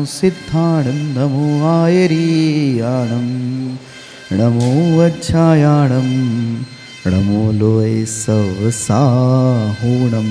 सिद्धाणं नमो आयरीयाणं नमो वज्रायाणं नमो लोय सवसाहुणम।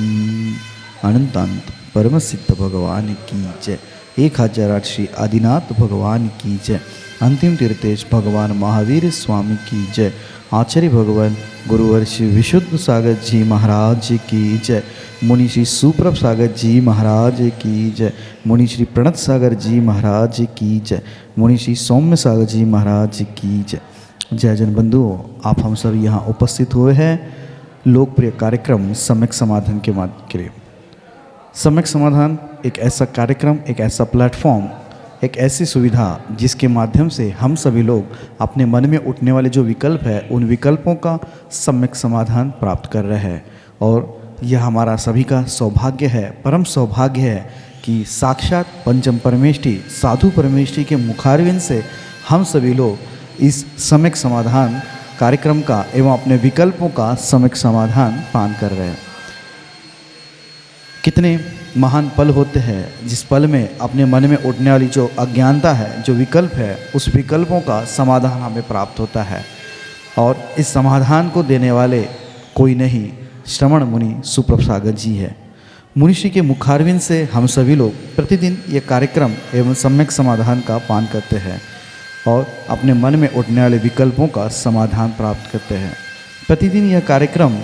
अनंतानंत परम सिद्ध भगवान की जय। 1008 श्री आदिनाथ भगवान की जय। अंतिम तीर्थेश भगवान महावीर स्वामी की जय। आचार्य भगवान गुरुवर श्री विशुद्ध सागर जी महाराज की जय। मुनि श्री सुप्रभ सागर जी महाराज की जय। मुनि श्री प्रणत सागर जी महाराज की जय। मुनि श्री सौम्य सागर जी महाराज की जय। जय जन बंधुओं, आप हम सब यहाँ उपस्थित हुए हैं लोकप्रिय कार्यक्रम सम्यक समाधान के माध्यम के लिए। सम्यक समाधान एक ऐसा कार्यक्रम, एक ऐसा प्लेटफॉर्म, एक ऐसी सुविधा जिसके माध्यम से हम सभी लोग अपने मन में उठने वाले जो विकल्प है उन विकल्पों का सम्यक समाधान प्राप्त कर रहे हैं। और यह हमारा सभी का सौभाग्य है, परम सौभाग्य है कि साक्षात पंचम परमेष्ठी साधु परमेष्ठी के मुखारविंद से हम सभी लोग इस सम्यक समाधान कार्यक्रम का एवं अपने विकल्पों का सम्यक समाधान पान कर रहे हैं। कितने महान पल होते हैं जिस पल में अपने मन में उठने वाली जो अज्ञानता है, जो विकल्प है, उस विकल्पों का समाधान हमें प्राप्त होता है। और इस समाधान को देने वाले कोई नहीं, श्रवण मुनि सुप्रभ सागर जी है। मुनिषि के मुखारविंद से हम सभी लोग प्रतिदिन ये कार्यक्रम एवं सम्यक समाधान का पान करते हैं और अपने मन में उठने वाले विकल्पों का समाधान प्राप्त करते हैं। प्रतिदिन यह कार्यक्रम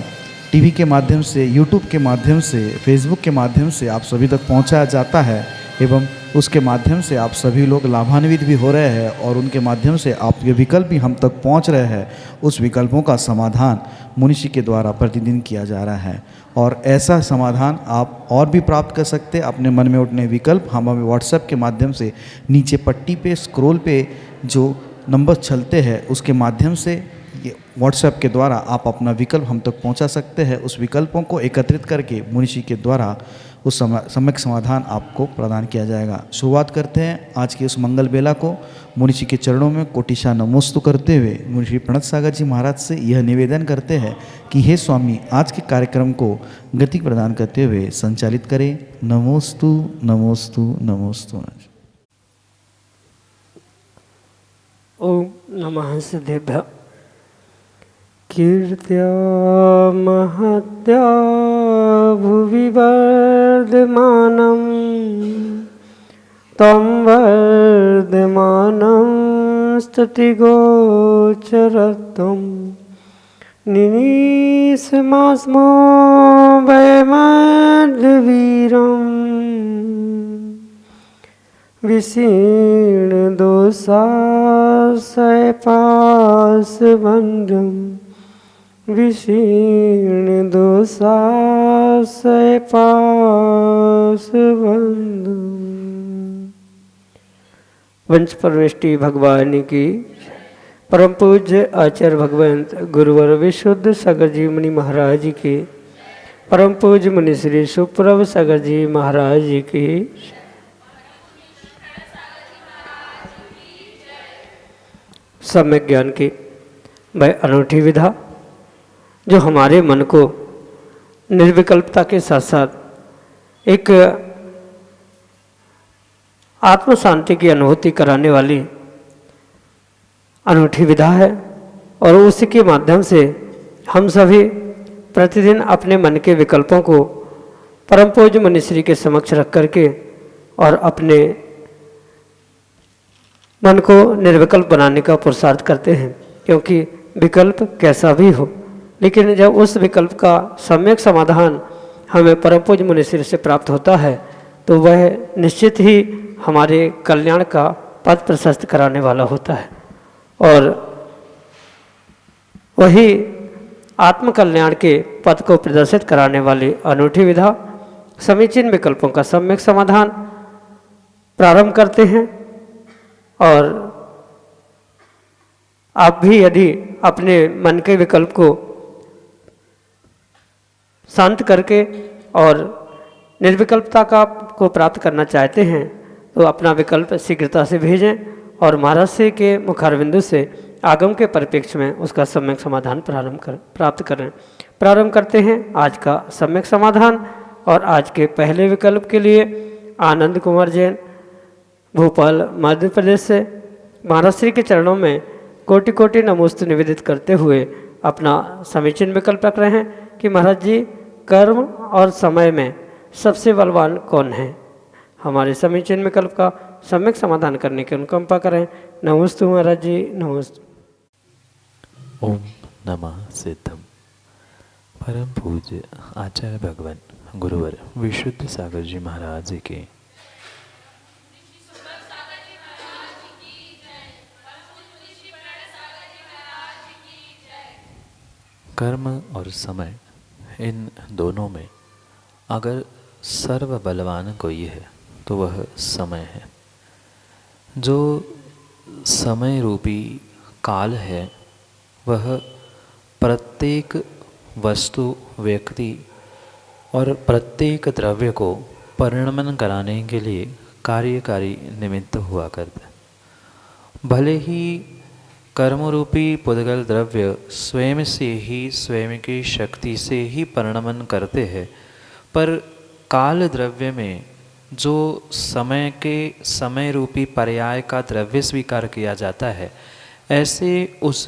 टीवी के माध्यम से, यूट्यूब के माध्यम से, फेसबुक के माध्यम से आप सभी तक पहुंचाया जाता है एवं उसके माध्यम से आप सभी लोग लाभान्वित भी हो रहे हैं और उनके माध्यम से आपके विकल्प भी हम तक पहुंच रहे हैं। उस विकल्पों का समाधान मुनिषि के द्वारा प्रतिदिन किया जा रहा है और ऐसा समाधान आप और भी प्राप्त कर सकते हैं। अपने मन में उठने विकल्प हम हमें व्हाट्सएप के माध्यम से नीचे पट्टी पे स्क्रॉल पे जो नंबर चलते हैं उसके माध्यम से ये व्हाट्सएप के द्वारा आप अपना विकल्प हम तक पहुंचा सकते हैं। उस विकल्पों को एकत्रित करके मुनिषि के द्वारा उस सम्यक समाधान आपको प्रदान किया जाएगा। शुरुआत करते हैं आज की उस मंगल बेला को मुनिषि के चरणों में कोटिशा नमोस्तु करते हुए मुनिषि प्रणत सागर जी महाराज से यह निवेदन करते हैं कि हे स्वामी, आज के कार्यक्रम को गति प्रदान करते हुए संचालित करें। नमोस्तु नमोस्तु नमोस्तु। ओम नमः सिद्धेभ्यः। कीर्त्या महत्या भुवि वर्धमानं तं वर्धमानं स्तुतिगोचरत्वं निनीसमास्मो वैमद्वीरम् विशीर्णदोषाशयपाशवन्द्रम् विशीर्णदोषाशयपाशवन्द्रम्। वंश परमेष्ठी भगवान की परम पूज्य आचार्य भगवंत गुरुवर विशुद्ध सागर जी मुनि महाराज जी की, परम पूज्य मुनि श्री सुप्रभ सागर जी महाराज जी की, सम्यक ज्ञान की वह अनूठी विधा जो हमारे मन को निर्विकल्पता के साथ साथ एक आत्म शांति की अनुभूति कराने वाली अनूठी विधा है। और उसी के माध्यम से हम सभी प्रतिदिन अपने मन के विकल्पों को परम पूज्य मुनिश्री के समक्ष रख करके और अपने मन को निर्विकल्प बनाने का पुरुषार्थ करते हैं। क्योंकि विकल्प कैसा भी हो, लेकिन जब उस विकल्प का सम्यक समाधान हमें परम पूज्य मुनिश्री से प्राप्त होता है तो वह निश्चित ही हमारे कल्याण का पथ प्रशस्त कराने वाला होता है। और वही आत्मकल्याण के पथ को प्रदर्शित कराने वाली अनूठी विधा समीचीन विकल्पों का सम्यक समाधान प्रारंभ करते हैं। और आप भी यदि अपने मन के विकल्प को शांत करके और निर्विकल्पता को प्राप्त करना चाहते हैं तो अपना विकल्प शीघ्रता से भेजें और महाराज से के मुखारविंदु से आगम के परिप्रेक्ष्य में उसका सम्यक समाधान प्राप्त करें। प्रारंभ करते हैं आज का सम्यक समाधान। और आज के पहले विकल्प के लिए आनंद कुमार जैन भोपाल मध्य प्रदेश से महाराज श्री के चरणों में कोटि कोटि नमोस्तु निवेदित करते हुए अपना समीचीन विकल्प रख रहे हैं कि महाराज जी कर्म और समय में सबसे बलवान कौन है। हमारे समीचीन विकल्प का सम्यक समाधान करने की अनुकंपा करें। नमोस्तु महाराज जी, नमोस्तु। ओम नमः सिद्धम। परम पूज्य आचार्य भगवान गुरुवर विशुद्ध सागर जी महाराज के कर्म और समय, इन दोनों में अगर सर्व बलवान कोई है तो वह समय है। जो समय रूपी काल है वह प्रत्येक वस्तु, व्यक्ति और प्रत्येक द्रव्य को परिणमन कराने के लिए कार्यकारी निमित्त हुआ करता है। भले ही कर्मरूपी पुद्गल द्रव्य स्वयं से ही, स्वयं की शक्ति से ही परिणमन करते हैं, पर काल द्रव्य में जो समय के समय रूपी पर्याय का द्रव्य स्वीकार किया जाता है, ऐसे उस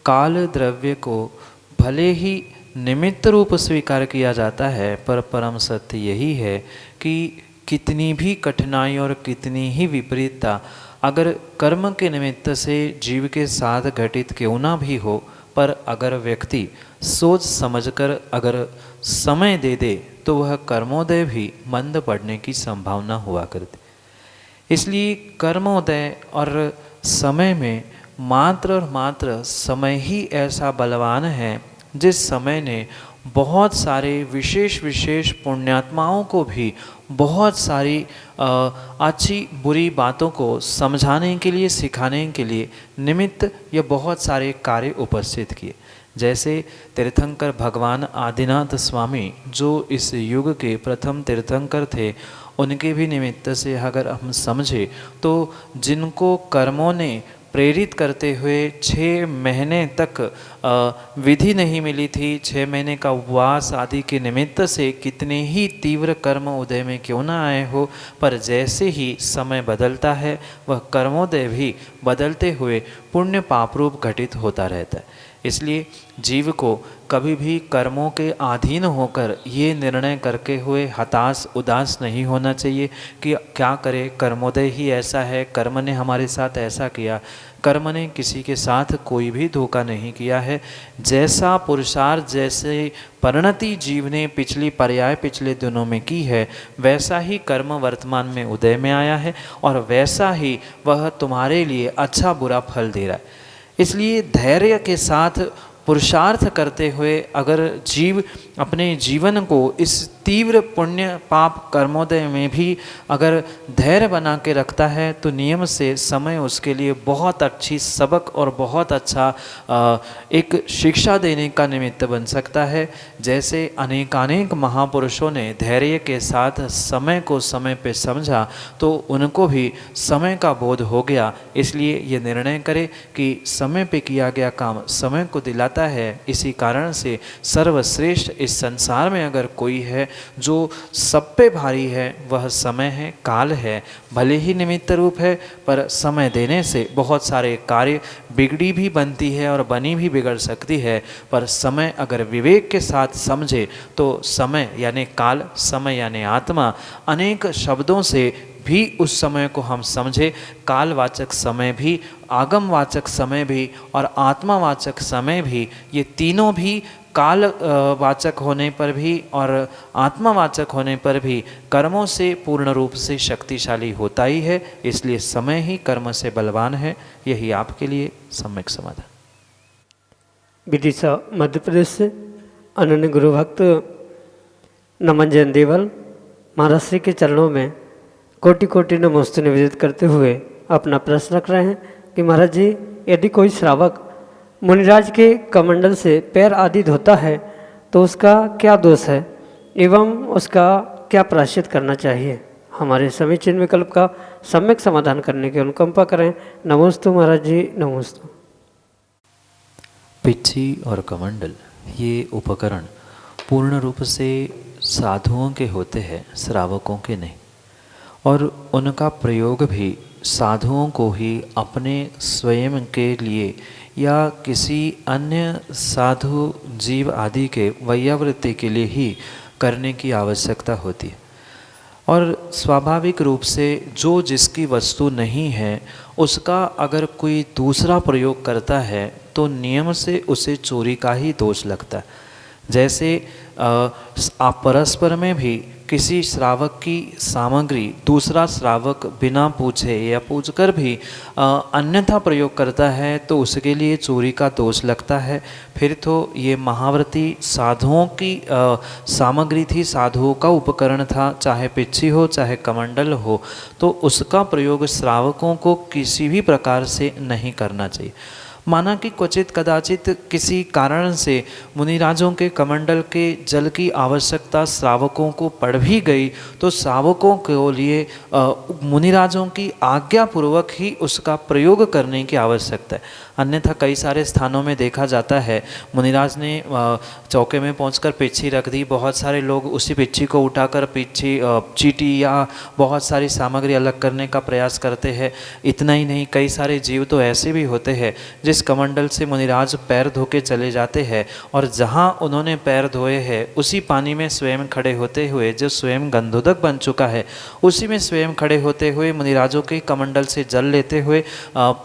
काल द्रव्य को भले ही निमित्त रूप स्वीकार किया जाता है, पर परम सत्य यही है कि कितनी भी कठिनाई और कितनी ही विपरीतता अगर कर्म के निमित्त से जीव के साथ घटित क्यों ना भी हो, पर अगर व्यक्ति सोच समझकर अगर समय दे दे तो वह कर्मोदय भी मंद पड़ने की संभावना हुआ करती। इसलिए कर्मोदय और समय में मात्र और मात्र समय ही ऐसा बलवान है जिस समय ने बहुत सारे विशेष विशेष पुण्यात्माओं को भी बहुत सारी अच्छी बुरी बातों को समझाने के लिए, सिखाने के लिए निमित्त या बहुत सारे कार्य उपस्थित किए। जैसे तीर्थंकर भगवान आदिनाथ स्वामी जो इस युग के प्रथम तीर्थंकर थे, उनके भी निमित्त से अगर हम समझे तो जिनको कर्मों ने प्रेरित करते हुए 6 महीने तक विधि नहीं मिली थी, 6 महीने का उपवास आदि के निमित्त से कितने ही तीव्र कर्म उदय में क्यों ना आए हो, पर जैसे ही समय बदलता है वह कर्मोदय भी बदलते हुए पुण्य पाप रूप घटित होता रहता है। इसलिए जीव को कभी भी कर्मों के अधीन होकर ये निर्णय करके हुए हताश उदास नहीं होना चाहिए कि क्या करें, कर्मोदय ही ऐसा है, कर्म ने हमारे साथ ऐसा किया। कर्म ने किसी के साथ कोई भी धोखा नहीं किया है। जैसा पुरुषार्थ, जैसे परिणति जीव ने पिछली पर्याय पिछले दिनों में की है, वैसा ही कर्म वर्तमान में उदय में आया है और वैसा ही वह तुम्हारे लिए अच्छा बुरा फल दे रहा है। इसलिए धैर्य के साथ पुरुषार्थ करते हुए अगर जीव अपने जीवन को इस तीव्र पुण्य पाप कर्मोदय में भी अगर धैर्य बना के रखता है तो नियम से समय उसके लिए बहुत अच्छी सबक और बहुत अच्छा एक शिक्षा देने का निमित्त बन सकता है। जैसे अनेकानेक महापुरुषों ने धैर्य के साथ समय को समय पे समझा तो उनको भी समय का बोध हो गया। इसलिए ये निर्णय करे कि समय पे किया गया काम समय को दिलाता है। इसी कारण से सर्वश्रेष्ठ इस संसार में अगर कोई है जो सब पे भारी है वह समय है, काल है। भले ही निमित्त रूप है पर समय देने से बहुत सारे कार्य बिगड़ी भी बनती है और बनी भी बिगड़ सकती है। पर समय अगर विवेक के साथ समझे तो समय यानी काल, समय यानी आत्मा, अनेक शब्दों से भी उस समय को हम समझे। कालवाचक समय भी, आगमवाचक समय भी और आत्मावाचक समय भी, ये तीनों भी काल वाचक होने पर भी और आत्मावाचक होने पर भी कर्मों से पूर्ण रूप से शक्तिशाली होता ही है। इसलिए समय ही कर्म से बलवान है। यही आपके लिए सम्यक समाधान। विदिशा मध्य प्रदेश से अनन्य गुरु भक्त नमन जैन देवल महाराज श्री के चरणों में कोटि कोटि नमोस्तु निवेदित करते हुए अपना प्रश्न रख रहे हैं कि महाराज जी, यदि कोई श्रावक मुनिराज के कमंडल से पैर आदि धोता है तो उसका क्या दोष है एवं उसका क्या प्रायश्चित करना चाहिए? हमारे समीचीन विकल्प का सम्यक समाधान करने की अनुकंपा करें। नमोस्तु महाराज जी, नमोस्तु। पिच्छी और कमंडल ये उपकरण पूर्ण रूप से साधुओं के होते हैं, श्रावकों के नहीं। और उनका प्रयोग भी साधुओं को ही अपने स्वयं के लिए या किसी अन्य साधु जीव आदि के वैयावृत्ति के लिए ही करने की आवश्यकता होती है। और स्वाभाविक रूप से जो जिसकी वस्तु नहीं है उसका अगर कोई दूसरा प्रयोग करता है तो नियम से उसे चोरी का ही दोष लगता है। जैसे आप परस्पर में भी किसी श्रावक की सामग्री दूसरा श्रावक बिना पूछे या पूछकर भी अन्यथा प्रयोग करता है तो उसके लिए चोरी का दोष लगता है। फिर तो ये महाव्रती साधुओं की सामग्री थी, साधुओं का उपकरण था, चाहे पिच्छी हो चाहे कमंडल हो, तो उसका प्रयोग श्रावकों को किसी भी प्रकार से नहीं करना चाहिए। माना कि क्वचित कदाचित किसी कारण से मुनिराजों के कमंडल के जल की आवश्यकता श्रावकों को पड़ भी गई तो श्रावकों के लिए मुनिराजों की आज्ञा पूर्वक ही उसका प्रयोग करने की आवश्यकता है। अन्यथा कई सारे स्थानों में देखा जाता है मुनिराज ने चौके में पहुंचकर पिच्छी रख दी, बहुत सारे लोग उसी पिच्छी को उठाकर पिच्छी चीटी या बहुत सारी सामग्री अलग करने का प्रयास करते हैं। इतना ही नहीं, कई सारे जीव तो ऐसे भी होते हैं जिस कमंडल से मुनिराज पैर धो के चले जाते हैं और जहां उन्होंने पैर धोए हैं उसी पानी में स्वयं खड़े होते हुए, जो स्वयं गंधोदक बन चुका है, उसी में स्वयं खड़े होते हुए मुनिराजों के कमंडल से जल लेते हुए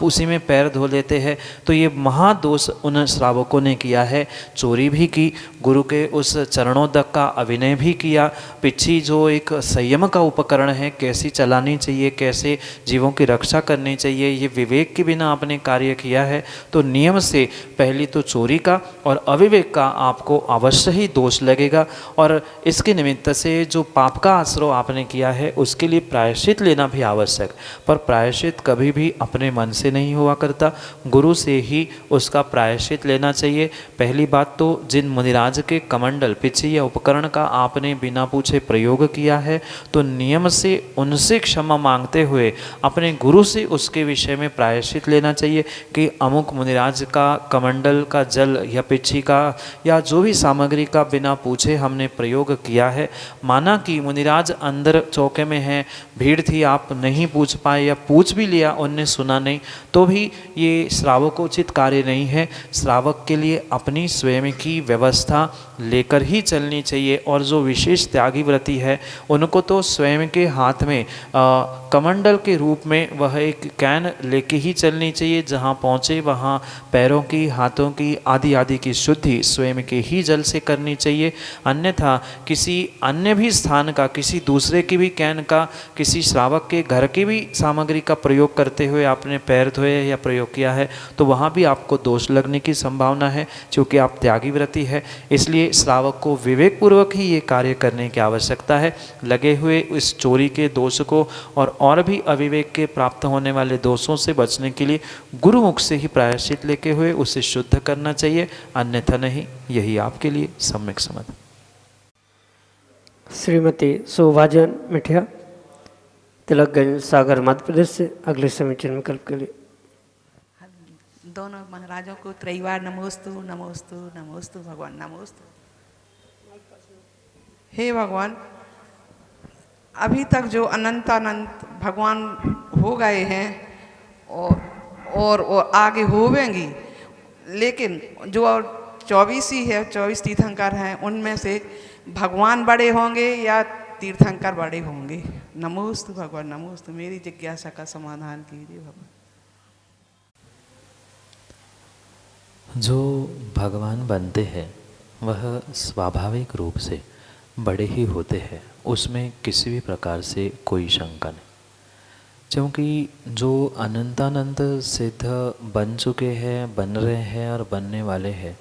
उसी में पैर धो लेते हैं। तो ये महादोष उन श्रावकों ने किया है। चोरी भी की, गुरु के उस चरणोदक का अभिनय भी किया। पिच्छी जो एक संयम का उपकरण है, कैसी चलानी चाहिए, कैसे जीवों की रक्षा करनी चाहिए, ये विवेक के बिना आपने कार्य किया है तो नियम से पहली तो चोरी का और अविवेक का आपको अवश्य ही दोष लगेगा। और इसके निमित्त से जो पाप का आश्रय आपने किया है उसके लिए प्रायश्चित लेना भी आवश्यक। पर प्रायश्चित कभी भी अपने मन से नहीं हुआ करता, गुरु से ही उसका प्रायश्चित लेना चाहिए। पहली बात तो जिन मुनिराज के कमंडल पिच्छी या उपकरण का आपने बिना पूछे प्रयोग किया है तो नियम से उनसे क्षमा मांगते हुए अपने गुरु से उसके विषय में प्रायश्चित लेना चाहिए कि अमुक मुनिराज का कमंडल का जल या पिच्छी का या जो भी सामग्री का बिना पूछे हमने प्रयोग किया है। माना कि मुनिराज अंदर चौके में है, भीड़ थी, आप नहीं पूछ पाए या पूछ भी लिया उनने सुना नहीं, तो भी ये श्रावकोचित कार्य नहीं है। श्रावक के लिए अपनी स्वयं की व्यवस्था लेकर ही चलनी चाहिए। और जो विशेष त्यागी व्रती है उनको तो स्वयं के हाथ में कमंडल के रूप में वह एक कैन लेके ही चलनी चाहिए। जहाँ पहुँचे वहाँ पैरों की, हाथों की आदि आदि की शुद्धि स्वयं के ही जल से करनी चाहिए। अन्यथा किसी अन्य भी स्थान का, किसी दूसरे की भी कैन का, किसी श्रावक के घर की भी सामग्री का प्रयोग करते हुए आपने पैर धोए या प्रयोग किया है तो वहाँ भी आपको दोष लगने की संभावना है, क्योंकि आप त्यागी व्रती है। इसलिए श्रावक को विवेक पूर्वक ही ये कार्य करने की आवश्यकता है। लगे हुए इस चोरी के दोष को और भी अविवेक के प्राप्त होने वाले दोषों से बचने के लिए गुरुमुख से ही प्रायश्चित लेके हुए उसे शुद्ध करना चाहिए, अन्यथा नहीं। यही आपके लिए सम्यक समझ। श्रीमती शोभाजन मिठिया, तिलकगंज, सागर, मध्य प्रदेश से अगले समीचीन विकल्प के लिए। दोनों महाराजों को त्रैवार नमोस्तु नमोस्तु नमोस्तु भगवान नमोस्तु। हे भगवान, अभी तक जो अनंतानंत भगवान हो गए हैं और आगे होवेंगी, लेकिन जो 24 ही है, 24 तीर्थंकर हैं, उनमें से भगवान बड़े होंगे या तीर्थंकर बड़े होंगे? नमोस्तु भगवान नमोस्तु। मेरी जिज्ञासा का समाधान कीजिए भगवान। जो भगवान बनते हैं वह स्वाभाविक रूप से बड़े ही होते हैं, उसमें किसी भी प्रकार से कोई शंका नहीं। क्योंकि जो अनंतानंत सिद्ध बन चुके हैं, बन रहे हैं और बनने वाले हैं,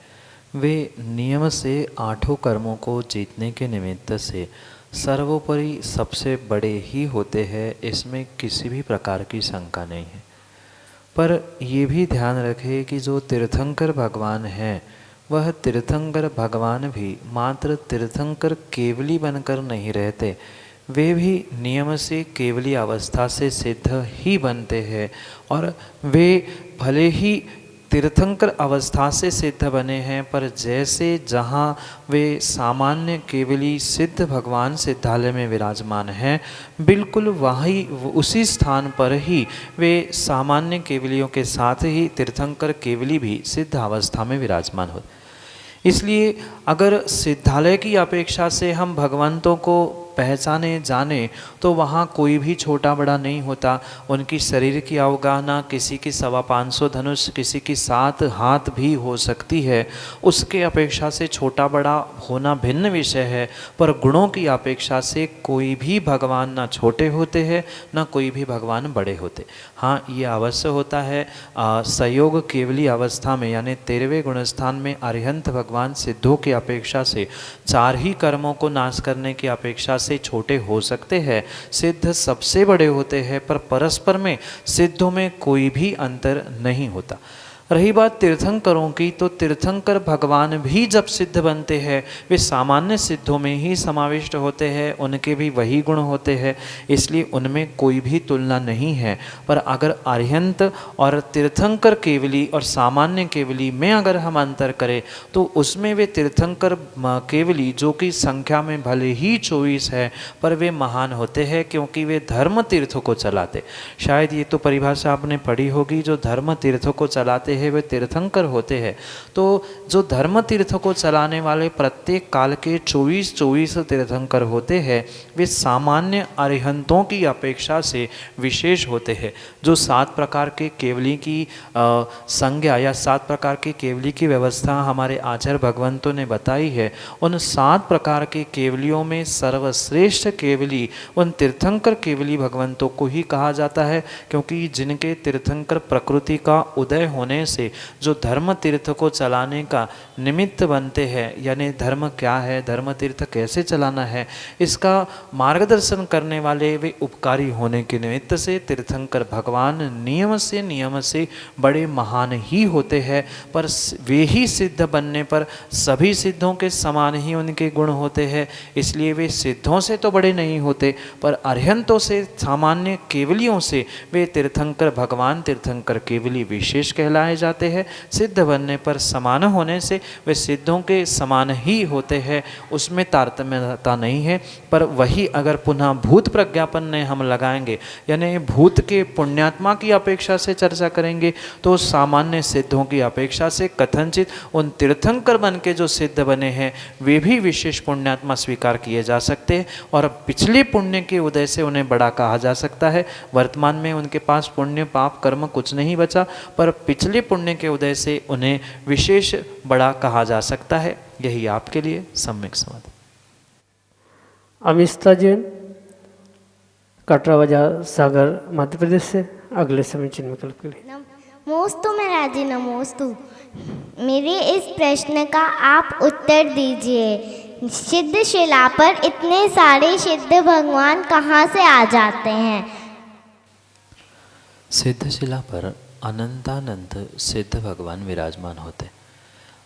वे नियम से 8 कर्मों को जीतने के निमित्त से सर्वोपरि सबसे बड़े ही होते हैं, इसमें किसी भी प्रकार की शंका नहीं है। पर ये भी ध्यान रखें कि जो तीर्थंकर भगवान हैं वह तीर्थंकर भगवान भी मात्र तीर्थंकर केवली बनकर नहीं रहते, वे भी नियम से केवली अवस्था से सिद्ध ही बनते हैं। और वे भले ही तीर्थंकर अवस्था से सिद्ध बने हैं, पर जैसे जहाँ वे सामान्य केवली सिद्ध भगवान सिद्धालय में विराजमान हैं, बिल्कुल वही उसी स्थान पर ही वे सामान्य केवलियों के साथ ही तीर्थंकर केवली भी सिद्ध अवस्था में विराजमान होते। इसलिए अगर सिद्धालय की अपेक्षा से हम भगवंतों को पहचाने जाने तो वहाँ कोई भी छोटा बड़ा नहीं होता। उनकी शरीर की अवगाहना किसी की 525 धनुष, किसी की 7 हाथ भी हो सकती है, उसके अपेक्षा से छोटा बड़ा होना भिन्न विषय है। पर गुणों की अपेक्षा से कोई भी भगवान ना छोटे होते हैं, ना कोई भी भगवान बड़े होते। हाँ, ये अवश्य होता है संयोग केवली अवस्था में, यानी 13वें गुणस्थान में अरिहंत भगवान सिद्धों की अपेक्षा से 4 ही कर्मों को नाश करने की अपेक्षा से छोटे हो सकते हैं। सिद्ध सबसे बड़े होते हैं, पर परस्पर में सिद्धों में कोई भी अंतर नहीं होता। रही बात तीर्थंकरों की, तो तीर्थंकर भगवान भी जब सिद्ध बनते हैं वे सामान्य सिद्धों में ही समाविष्ट होते हैं, उनके भी वही गुण होते हैं, इसलिए उनमें कोई भी तुलना नहीं है। पर अगर अरिहंत और तीर्थंकर केवली और सामान्य केवली में अगर हम अंतर करें तो उसमें वे तीर्थंकर केवली जो कि संख्या में भले ही 24 है, पर वे महान होते हैं क्योंकि वे धर्म तीर्थ को चलाते। शायद ये तो परिभाषा आपने पढ़ी होगी, जो धर्म तीर्थ को चलाते वे तीर्थंकर होते हैं। तो जो धर्म तीर्थ को चलाने वाले प्रत्येक काल के 24 तीर्थंकर होते हैं, वे सामान्य अरिहंतों की अपेक्षा से विशेष होते हैं। जो 7 प्रकार के केवली की संज्ञा या 7 प्रकार की केवली की व्यवस्था हमारे आचार्य भगवंतों ने बताई है, उन 7 प्रकार के केवलियों में सर्वश्रेष्ठ केवली उन तीर्थंकर केवली भगवंतों को ही कहा जाता है, क्योंकि जिनके तीर्थंकर प्रकृति का उदय होने से जो धर्म तीर्थ को चलाने का निमित्त बनते हैं, यानी धर्म क्या है, धर्म तीर्थ कैसे चलाना है, इसका मार्गदर्शन करने वाले वे उपकारी होने के निमित्त से तीर्थंकर भगवान नियम से बड़े महान ही होते हैं। पर वे ही सिद्ध बनने पर सभी सिद्धों के समान ही उनके गुण होते हैं, इसलिए वे सिद्धों से तो बड़े नहीं होते, पर अरिहंतों से, सामान्य केवलियों से वे तीर्थंकर भगवान तीर्थंकर केवली विशेष कहलाए जाते हैं। सिद्ध बनने पर समान होने से वे सिद्धों के समान ही होते हैं, उसमें तारतम्यता नहीं है। पर वही अगर पुनः भूत प्रज्ञापन ने हम लगाएंगे, यानी भूत के पुण्यात्मा की अपेक्षा से चर्चा करेंगे, तो सामान्य सिद्धों की अपेक्षा से कथनचित उन तीर्थंकर बन के जो सिद्ध बने हैं वे भी विशेष पुण्यात्मा स्वीकार किए जा सकते हैं, और पिछले पुण्य के उदय से उन्हें बड़ा कहा जा सकता है। वर्तमान में उनके पास पुण्य पाप कर्म कुछ नहीं बचा, पर पिछले पुण्य के उदय से उन्हें विशेष बड़ा कहा जा सकता है। यही आपके लिए सम्यक समाधान। अमिष्ता जैन, कटरा बाजार, सागर, मध्य प्रदेश से अगले समय चिन्ह विकल्प के लिए। नमोस्तु महाराज, नमोस्तु। मेरे इस प्रश्न का आप उत्तर दीजिए। सिद्ध शिला पर इतने सारे सिद्ध भगवान कहाँ से आ जाते हैं? सिद्ध शिला पर अनंतानंत सिद्ध भगवान विराजमान होते।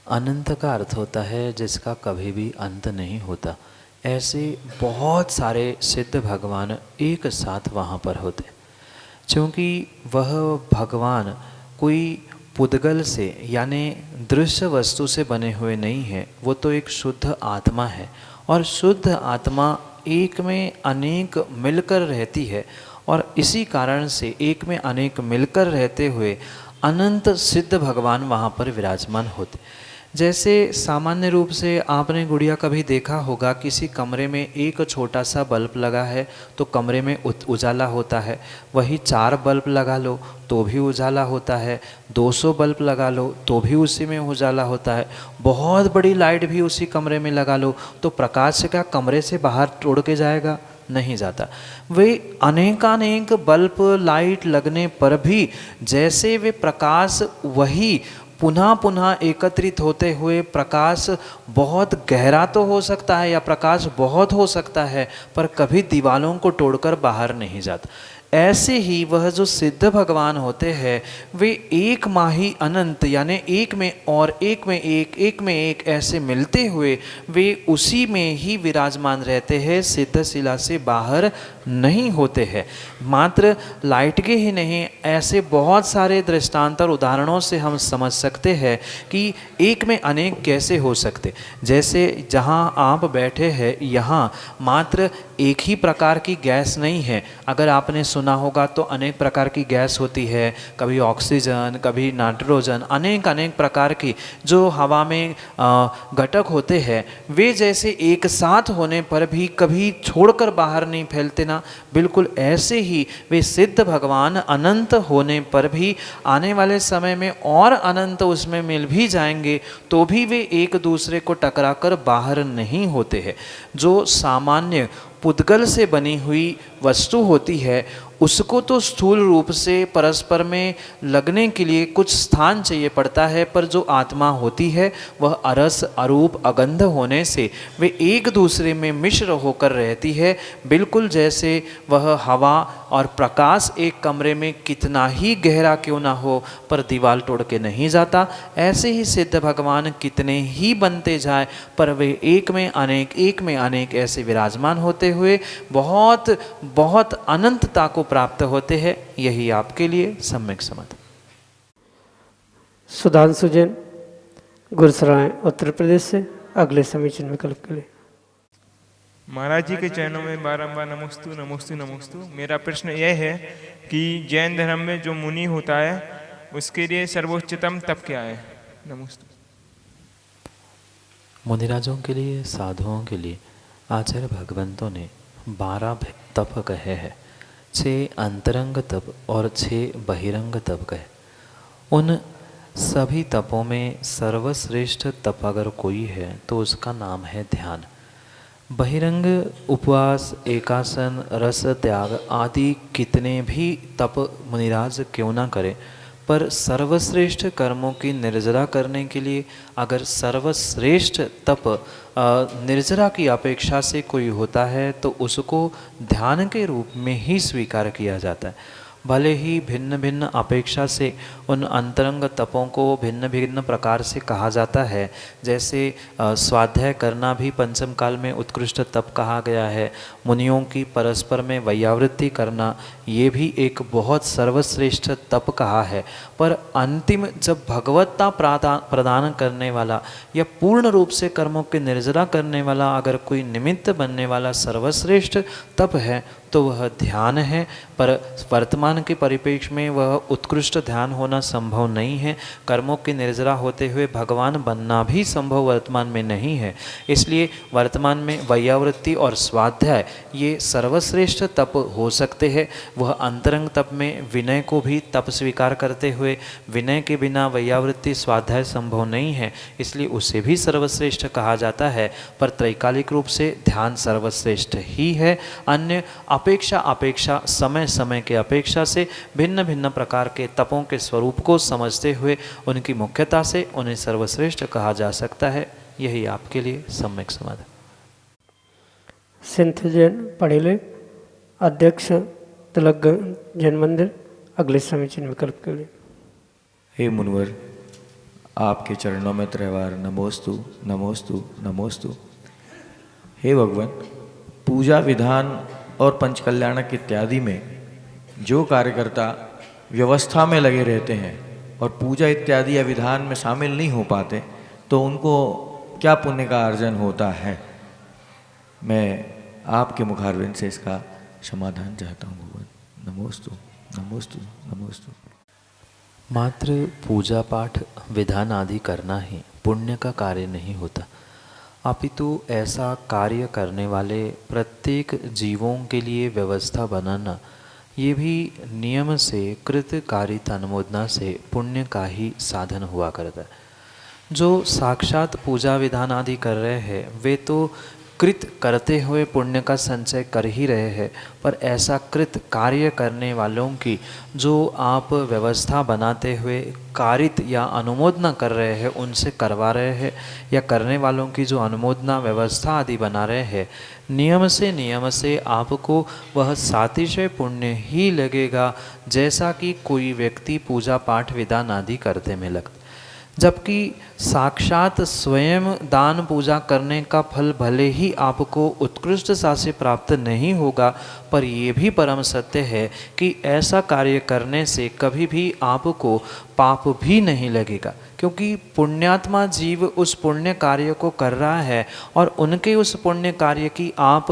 अनंत का अर्थ होता है जिसका कभी भी अंत नहीं होता। ऐसे बहुत सारे सिद्ध भगवान एक साथ वहाँ पर होते, क्योंकि वह भगवान कोई पुद्गल से यानी दृश्य वस्तु से बने हुए नहीं है, वो तो एक शुद्ध आत्मा है, और शुद्ध आत्मा एक में अनेक मिलकर रहती है, और इसी कारण से एक में अनेक मिलकर रहते हुए अनंत सिद्ध भगवान वहाँ पर विराजमान होते। जैसे सामान्य रूप से आपने गुड़िया कभी देखा होगा, किसी कमरे में एक छोटा सा बल्ब लगा है तो कमरे में उजाला होता है, वही 4 बल्ब लगा लो तो भी उजाला होता है, 200 बल्ब लगा लो तो भी उसी में उजाला होता है, बहुत बड़ी लाइट भी उसी कमरे में लगा लो तो प्रकाश क्या कमरे से बाहर उड़ के जाएगा? नहीं जाता। वे अनेकानेक बल्ब लाइट लगने पर भी जैसे वे प्रकाश वही पुनः पुनः एकत्रित होते हुए प्रकाश बहुत गहरा तो हो सकता है या प्रकाश बहुत हो सकता है, पर कभी दीवालों को तोड़कर बाहर नहीं जाता। ऐसे ही वह जो सिद्ध भगवान होते हैं वे एक माही अनंत यानी एक में और एक में एक में एक ऐसे मिलते हुए वे उसी में ही विराजमान रहते हैं, सिद्ध शिला से बाहर नहीं होते हैं। मात्र लाइट के ही नहीं, ऐसे बहुत सारे दृष्टांत और उदाहरणों से हम समझ सकते हैं कि एक में अनेक कैसे हो सकते। जैसे जहाँ आप बैठे हैं यहाँ मात्र एक ही प्रकार की गैस नहीं है। अगर आपने सुना होगा तो अनेक प्रकार की गैस होती है, कभी ऑक्सीजन, कभी नाइट्रोजन, अनेक अनेक प्रकार की जो हवा में घटक होते हैं, वे जैसे एक साथ होने पर भी कभी छोड़कर बाहर नहीं फैलते ना, बिल्कुल ऐसे ही वे सिद्ध भगवान अनंत होने पर भी आने वाले समय में और अनंत उसमें मिल भी जाएंगे तो भी वे एक दूसरे को टकराकर बाहर नहीं होते हैं। जो सामान्य पुद्गल से बनी हुई वस्तु होती है उसको तो स्थूल रूप से परस्पर में लगने के लिए कुछ स्थान चाहिए पड़ता है, पर जो आत्मा होती है वह अरस अरूप अगंध होने से वे एक दूसरे में मिश्र होकर रहती है। बिल्कुल जैसे वह हवा और प्रकाश एक कमरे में कितना ही गहरा क्यों ना हो पर दीवार तोड़ के नहीं जाता, ऐसे ही सिद्ध भगवान कितने ही बनते जाए पर वे एक में अनेक ऐसे विराजमान होते हुए बहुत बहुत अनंतता को प्राप्त होते हैं। यही आपके लिए सम्यक समाधि। सुधांशु जैन, गुरसराय, उत्तर प्रदेश से अगले समीचीन विकल्प के लिए। महाराज जी के चरणों में बारंबार नमोस्तु नमोस्तु नमोस्तु। मेरा प्रश्न यह है कि जैन धर्म में जो मुनि होता है उसके लिए सर्वोच्चतम तप क्या है? नमोस्तु। मुनिराजों के लिए, साधुओं के लिए आचार्य भगवंतों ने 12 तप कहे हैं। 6 अंतरंग तप और 6 बहिरंग तप कहे। उन सभी तपों में सर्वश्रेष्ठ तप अगर कोई है तो उसका नाम है ध्यान। बहिरंग उपवास, एकासन, रस त्याग आदि कितने भी तप मुनिराज क्यों ना करें, पर सर्वश्रेष्ठ कर्मों की निर्जरा करने के लिए अगर सर्वश्रेष्ठ तप निर्जरा की अपेक्षा से कोई होता है तो उसको ध्यान के रूप में ही स्वीकार किया जाता है। भले ही भिन्न भिन्न अपेक्षा से उन अंतरंग तपों को भिन्न भिन्न प्रकार से कहा जाता है। जैसे स्वाध्याय करना भी पंचम काल में उत्कृष्ट तप कहा गया है। मुनियों की परस्पर में वैयावृत्ति करना ये भी एक बहुत सर्वश्रेष्ठ तप कहा है। पर अंतिम जब भगवत्ता प्रदान करने वाला या पूर्ण रूप से कर्मों की निर्जरा करने वाला अगर कोई निमित्त बनने वाला सर्वश्रेष्ठ तप है तो वह ध्यान है। पर वर्तमान के परिप्रेक्ष्य में वह उत्कृष्ट ध्यान होना संभव नहीं है। कर्मों की निर्जरा होते हुए भगवान बनना भी संभव वर्तमान में नहीं है। इसलिए वर्तमान में वैयावृत्ति और स्वाध्याय ये सर्वश्रेष्ठ तप हो सकते हैं। वह अंतरंग तप में विनय को भी तप स्वीकार करते हुए विनय के बिना वैयावृत्ति स्वाध्याय संभव नहीं है, इसलिए उसे भी सर्वश्रेष्ठ कहा जाता है। पर त्रैकालिक रूप से ध्यान सर्वश्रेष्ठ ही है। अन्य अपेक्षा समय समय के अपेक्षा से भिन्न भिन्न प्रकार के तपों के स्वरूप को समझते हुए उनकी मुख्यता से उन्हें सर्वश्रेष्ठ कहा जा सकता है। यही आपके लिए सम्यक समाधान। सिंथ जैन, पढ़ेले, अध्यक्ष तिलक जैन मंदिर, अगले समीचीन विकल्प के लिए। हे मुनवर, आपके चरणों में त्रैवार नमोस्तु नमोस्तु नमोस्तु। हे भगवान, पूजा विधान और पंचकल्याणक इत्यादि में जो कार्यकर्ता व्यवस्था में लगे रहते हैं और पूजा इत्यादि या विधान में शामिल नहीं हो पाते तो उनको क्या पुण्य का अर्जन होता है? मैं आपके मुखारविंद से इसका समाधान चाहता हूँ भगवान। नमोस्तु नमोस्तु नमोस्तु। मात्र पूजा पाठ विधान आदि करना ही पुण्य का कार्य नहीं होता, अपितु ऐसा कार्य करने वाले प्रत्येक जीवों के लिए व्यवस्था बनाना ये भी नियम से कृत कारित अनुमोदना से पुण्य का ही साधन हुआ करता है। जो साक्षात पूजा विधान आदि कर रहे हैं वे तो कृत करते हुए पुण्य का संचय कर ही रहे हैं, पर ऐसा कृत कार्य करने वालों की जो आप व्यवस्था बनाते हुए कारित या अनुमोदना कर रहे हैं उनसे करवा रहे हैं, या करने वालों की जो अनुमोदना व्यवस्था आदि बना रहे हैं, नियम से आपको वह सातिशय पुण्य ही लगेगा जैसा कि कोई व्यक्ति पूजा पाठ विधान आदि करते में लगता। जबकि साक्षात स्वयं दान पूजा करने का फल भले ही आपको उत्कृष्टता से प्राप्त नहीं होगा, पर यह भी परम सत्य है कि ऐसा कार्य करने से कभी भी आपको पाप भी नहीं लगेगा, क्योंकि पुण्यात्मा जीव उस पुण्य कार्य को कर रहा है और उनके उस पुण्य कार्य की आप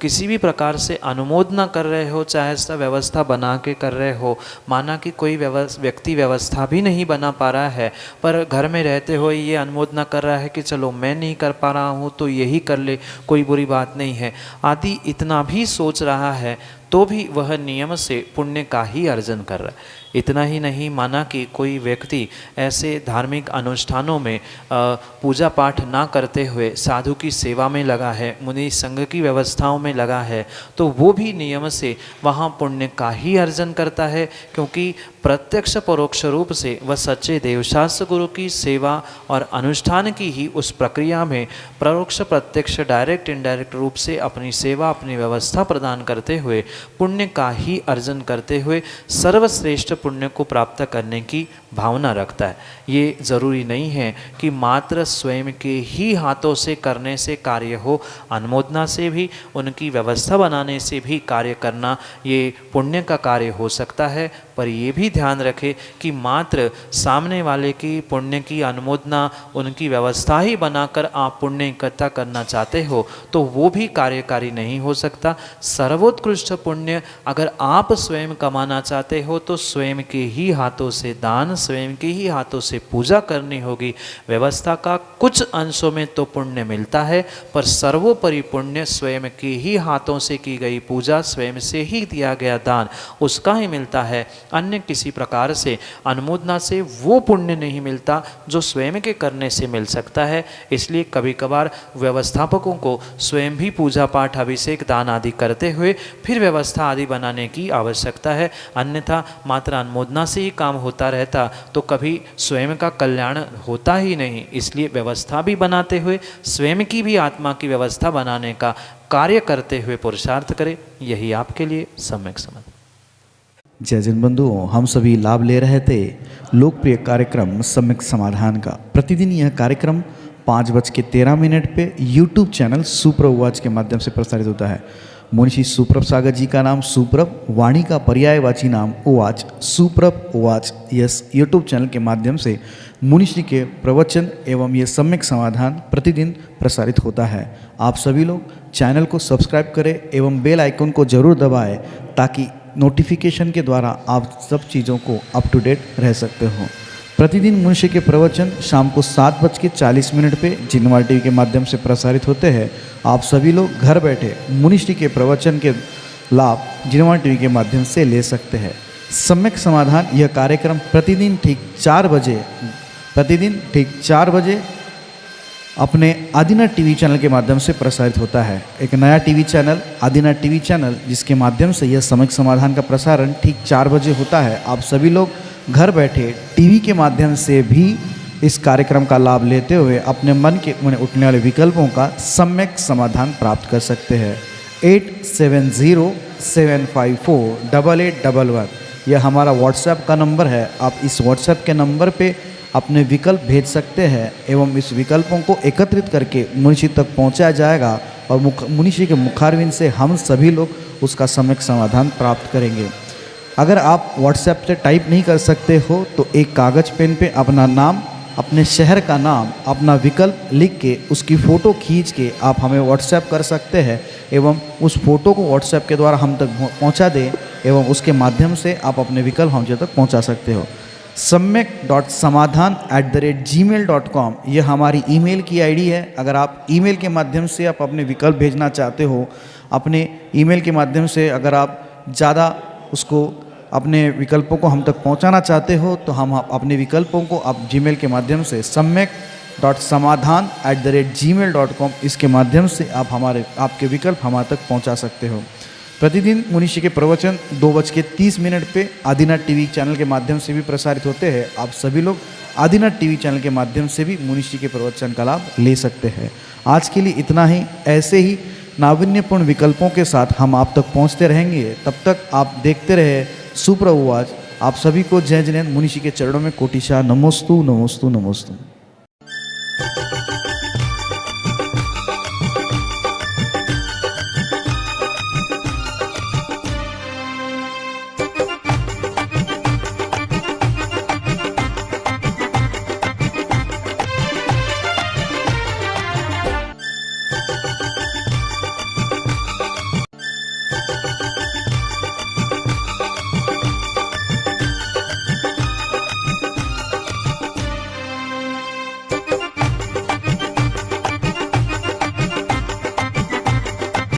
किसी भी प्रकार से अनुमोदना कर रहे हो, चाहे ऐसा व्यवस्था बना के कर रहे हो। माना कि कोई व्यक्ति व्यवस्था भी नहीं बना पा रहा है, पर घर में रहते हुए ये अनुमोदना कर रहा है कि चलो मैं नहीं कर पा रहा हूँ तो यही कर ले, कोई बुरी बात नहीं है आदि इतना भी सोच रहा है, तो भी वह नियम से पुण्य का ही अर्जन कर रहा है। इतना ही नहीं, माना कि कोई व्यक्ति ऐसे धार्मिक अनुष्ठानों में पूजा पाठ ना करते हुए साधु की सेवा में लगा है, मुनि संघ की व्यवस्थाओं में लगा है, तो वो भी नियम से वहाँ पुण्य का ही अर्जन करता है, क्योंकि प्रत्यक्ष परोक्ष रूप से वह सच्चे देवशास्त्र गुरु की सेवा और अनुष्ठान की ही उस प्रक्रिया में परोक्ष प्रत्यक्ष डायरेक्ट इनडायरेक्ट रूप से अपनी सेवा अपनी व्यवस्था प्रदान करते हुए पुण्य का ही अर्जन करते हुए सर्वश्रेष्ठ पुण्य को प्राप्त करने की भावना रखता है। ये ज़रूरी नहीं है कि मात्र स्वयं के ही हाथों से करने से कार्य हो, अनुमोदना से भी उनकी व्यवस्था बनाने से भी कार्य करना ये पुण्य का कार्य हो सकता है। पर ये भी ध्यान रखें कि मात्र सामने वाले की पुण्य की अनुमोदना उनकी व्यवस्था ही बनाकर आप पुण्य इकट्ठा करना चाहते हो तो वो भी कार्यकारी नहीं हो सकता। सर्वोत्कृष्ट पुण्य अगर आप स्वयं कमाना चाहते हो तो स्वयं के ही हाथों से दान, स्वयं के ही हाथों से पूजा करनी होगी। व्यवस्था का कुछ अंशों में तो पुण्य मिलता है, पर सर्वोपरि पुण्य स्वयं के ही हाथों से की गई पूजा, स्वयं से ही दिया गया दान, उसका ही मिलता है। अन्य किसी प्रकार से अनुमोदना से वो पुण्य नहीं मिलता जो स्वयं के करने से मिल सकता है। इसलिए कभी कभार व्यवस्थापकों को स्वयं भी पूजा पाठ, अभिषेक, दान आदि करते हुए फिर व्यवस्था आदि बनाने की आवश्यकता है। अन्यथा मात्र अनुमोदना से ही काम होता रहता तो कभी स्वयं का कल्याण होता ही नहीं। इसलिए व्यवस्था भी बनाते हुए स्वयं की भी आत्मा की व्यवस्था बनाने का कार्य करते हुए पुरुषार्थ करें, यही आपके लिए सम्यक समझ। जय जन बंधुओं, हम सभी लाभ ले रहे थे लोकप्रिय कार्यक्रम सम्यक समाधान का। प्रतिदिन यह कार्यक्रम 5:13 पे यूट्यूब चैनल सुप्रभ उवाच के माध्यम से प्रसारित होता है। मुंशी सुप्रभ सागर जी का नाम सुप्रभ, वाणी का पर्यायवाची नाम उवाच, सुप्रभ उवाच, यस यूट्यूब चैनल के माध्यम से मुनिश्री के प्रवचन एवं ये सम्यक समाधान प्रतिदिन प्रसारित होता है। आप सभी लोग चैनल को सब्सक्राइब करें एवं बेल आइकन को जरूर दबाएं ताकि नोटिफिकेशन के द्वारा आप सब चीज़ों को अप टू डेट रह सकते हो। प्रतिदिन मुनिश्री के प्रवचन शाम को 7:40 पे जिनवार टीवी के माध्यम से प्रसारित होते हैं। आप सभी लोग घर बैठे मुनिश्री के प्रवचन के लाभ जिनवार टीवी के माध्यम से ले सकते हैं। सम्यक समाधान यह कार्यक्रम प्रतिदिन ठीक 4 बजे अपने आदिनाथ टीवी चैनल के माध्यम से प्रसारित होता है। एक नया TV channel Adinath TV channel, जिसके माध्यम से यह सम्यक समाधान का प्रसारण ठीक 4 बजे होता है। आप सभी लोग घर बैठे टीवी के माध्यम से भी इस कार्यक्रम का लाभ लेते हुए अपने मन के उठने वाले विकल्पों का सम्यक समाधान प्राप्त कर सकते हैं। 8707548811 यह हमारा व्हाट्सएप का नंबर है। आप इस व्हाट्सएप के नंबर पे अपने विकल्प भेज सकते हैं एवं इस विकल्पों को एकत्रित करके मुनिश्री तक पहुंचाया जाएगा और मुनिश्री के मुखारविंद से हम सभी लोग उसका सम्यक समाधान प्राप्त करेंगे। अगर आप व्हाट्सएप से टाइप नहीं कर सकते हो तो एक कागज़ पेन पे अपना नाम, अपने शहर का नाम, अपना विकल्प लिख के उसकी फ़ोटो खींच के आप हमें व्हाट्सएप कर सकते हैं एवं उस फ़ोटो को व्हाट्सएप के द्वारा हम तक पहुंचा दें एवं उसके माध्यम से आप अपने विकल्प हम तक पहुंचा सकते हो। samyak.samadhan@gmail.com यह हमारी ईमेल की आईडी है। अगर आप ईमेल के माध्यम से आप अपने विकल्प भेजना चाहते हो, अपने ईमेल के माध्यम से अगर आप ज़्यादा उसको अपने विकल्पों को हम तक पहुंचाना चाहते हो तो हम अपने विकल्पों को आप जीमेल के माध्यम से .samadhan@gmail.com इसके माध्यम से आप आपके विकल्प हमारे तक पहुंचा सकते हो। प्रतिदिन मुनीषी के प्रवचन 2:30 पे आदिनाथ टीवी चैनल के माध्यम से भी प्रसारित होते हैं। आप सभी लोग आदिनाथ टीवी चैनल के माध्यम से भी मुनीषी के प्रवचन का लाभ ले सकते हैं। आज के लिए इतना ही। ऐसे ही नाविन्यपूर्ण विकल्पों के साथ हम आप तक पहुंचते रहेंगे। तब तक आप देखते रहे सुप्रभुवाच। आप सभी को जय जिनेंद्र मुनीषी के चरणों में कोटिशा नमोस्तु नमोस्तु नमोस्तु।